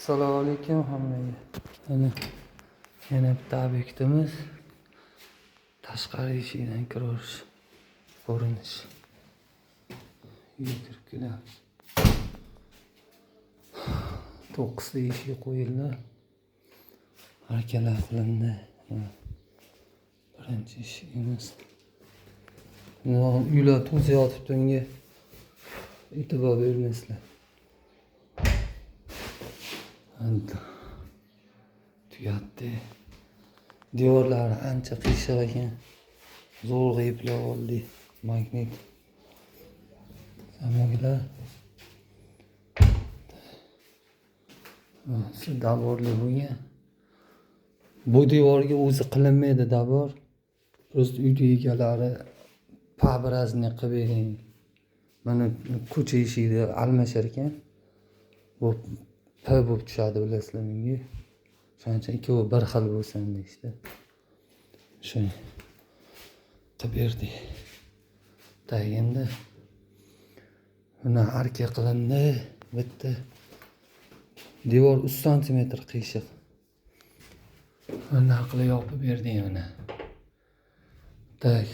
Assalomu alaykum hammaga. Mana yana bitta obyektimiz. Tashqari eshikdan kirish ko'rinish. Uyga kirib kelamiz. 9 ta eshik qo'yildi. Arkalar qilindi. Birinchi eshigimiz. Uylar to'zib yotibdi, unga e'tibor bermaysizlar. Tugatdi. Devorlari ancha qiyshiq ekan. Zo'rg'a eplab oldik. Magnit. Zamoglar. Shu davorli bo'lgan. Bu devorga o'zi qilinmaydi davor. Просто uyda egalari pabrazne qilib bering. Mana ko'cha eshigida almashar ekan. Bu P bo'lib tushadi, bilasizlar menga. Shuning uchun ikkovi bir xil bo'lsin deyishdi. Shuni qilib berdik. Endi buni arka qilindi. Bitta devor 3 sm qiyshiq. Mana qilib yopib berdik mana. Tak.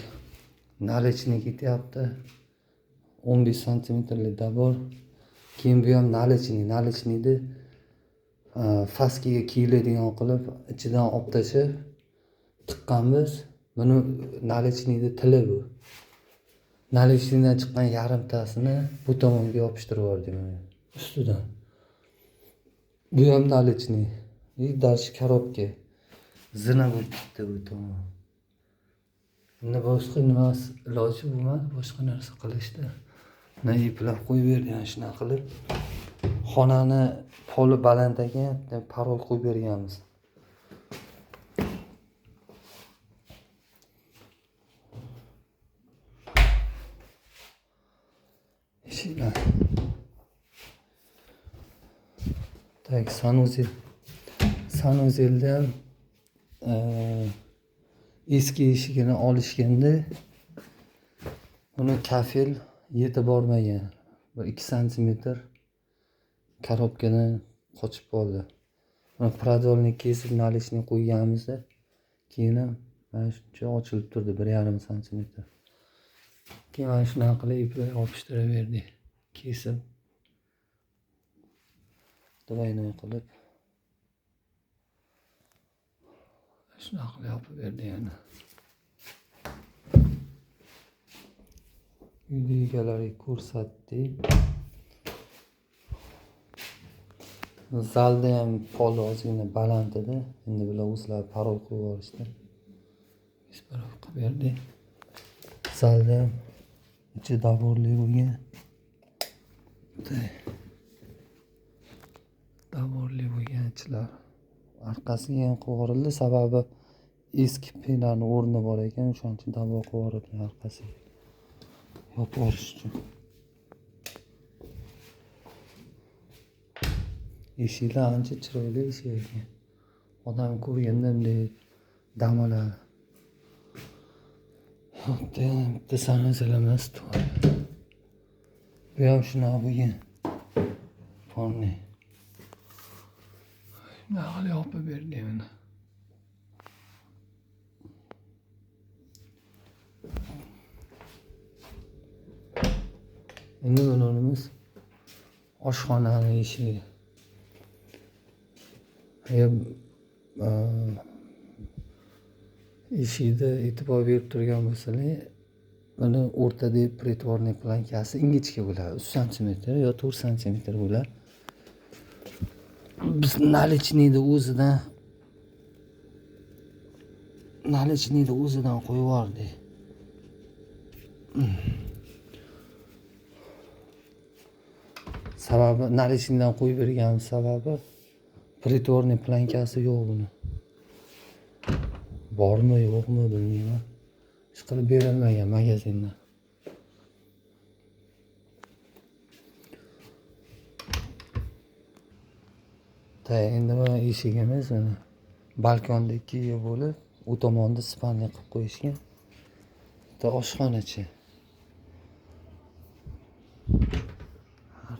Nalichni ketyapti. 15 santimetrlik davor. Keyin bu ham nalichniydi. Faskiga kiyiladigan qilib ichidan olib tashib tiqqanmiz. Buni nalichniydi tili bu. Nalichnidan chiqqan yarimtasini bu tomonga yopishtirib yubordim ustidan. Bu ham nalichni. Даже korobka. Zina bo'lib ketdi bu tomon. Endi boshqa nimasi iloji bo'lmadi, boshqa narsa qilishdi. Mana iplab qo'yib berdi, yana shunaqa qilib. Xonani poli baland ekan, parol qo'yib berganmiz. Eshiklar. Tak, sanuzelda ham eski eshigini olishganda uni kafel yetib bormagan. 1-2 santimetr korobkadan qochib qoldi. Mana pradolni kesib nalichni qo'yganmizda keyin ham mana shuncha ochilib turdi, 1,5 santimetr. Keyin mana shunaqa qilib ipga yopishtirib berdik. Kesib двойной qilib shunaqa qilib yopib berdik yana. Uyda egalariga ko'rsatdik. Zalda ham pol ozgina baland edi. Endi bular o'zlari parol qo'yib yuborishdi. Isparov qilib berdik. Zalda ham ichi davorli bo'lgan. Davorli bo'lgan ichlar. Orqasiga ham qo'g'rildi, sababi eski penani o'rni bor ekan, o'shaning uchun davor qo'g'rilgan orqasiga. Yopib olish uchun. Eshiklar ancha chiroyli eshik ekan. Odam ko'rganda bunday dam oladi. Bitta sanuzel emas. Bu ham shunaqa bo'lgan. Fonni. Naql yopib berdi mana. Endi bunimiz oshxonani eshigi. Eshikda e'tibor berib turgan bo'lsangiz, buni o'rtadagi pretvorniy plankasi ingichka bo'ladi. 3 santimetr yo 4 santimetr bo'ladi. Biz nalichniyni o'zidan qo'yib yubordik. Sababi nalichniydan qo'yib bergan sababi pretvorniy plankasi yo'q buni. Bormi, yo'qmi bilmayman. Hech qilib berilmagan magazindan. Endi mana eshigimiz mana balkonda 2 bo'lib, u tomonda spalni qilib qo'yishgan. Bitta oshxonachi.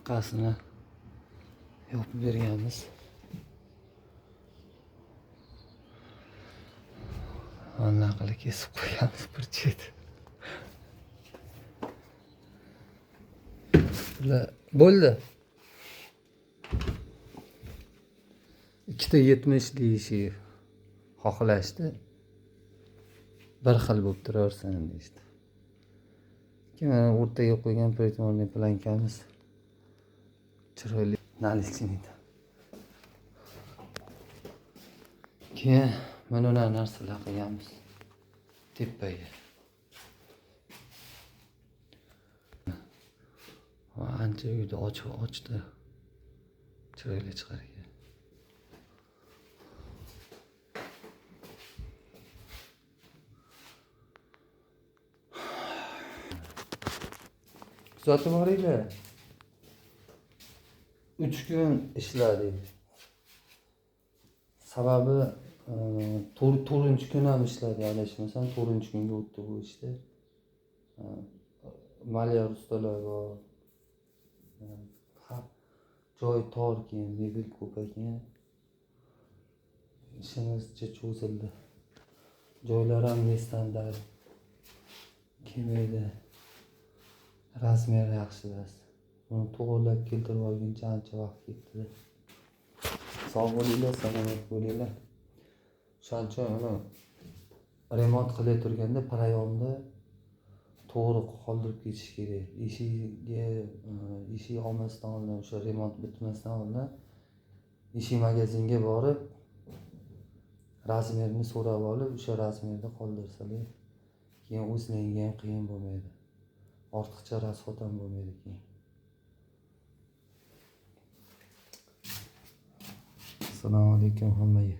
orqasini yopib berganmiz. Mana qilib kesib qo'yamiz bir chet. Bo'ldi. Ikkita 70 deyishi xohlashdi. Bir xil bo'lib turaversin deyishdi. Keyin o'rtaga qo'ygan pretorniy plankamiz chiroyli nalichnikda. Keyin mana unaqa narsalar qilganmiz. Tepaga. Ancha uyda ochdi. Chiroyli chiqargan. Kuzatib boringlar. 3 kun ishladik. Sababi 4-kun ham ishladi, adashmasam 4-kunga o'tdi bu ishda. Malyar ustalar bor. Joy tor keyin, mebel ko'p ekan. Ishimizcha cho'zildi. Joylar ham nestandart. Kelmaydi. Razmer yaxshimas. Buni to'g'rilab keltirib olguncha ancha vaqt ketdi. Sog' bo'linglar, salomat bo'linglar. O'shancha uni remont qilib turganda parayonda to'g'ri qoldirib ketish kerak. Eshik olmasdan oldin, o'sha remont bitmasdan oldin eshik magazinga borib razmerni so'rab olib, o'sha razmerda qoldirsalar, keyin o'zlariga ham qiyin bo'lmaydi. Ortiqcha rasxod ham bo'lmaydi keyin. Assalomu alaykum hammaga.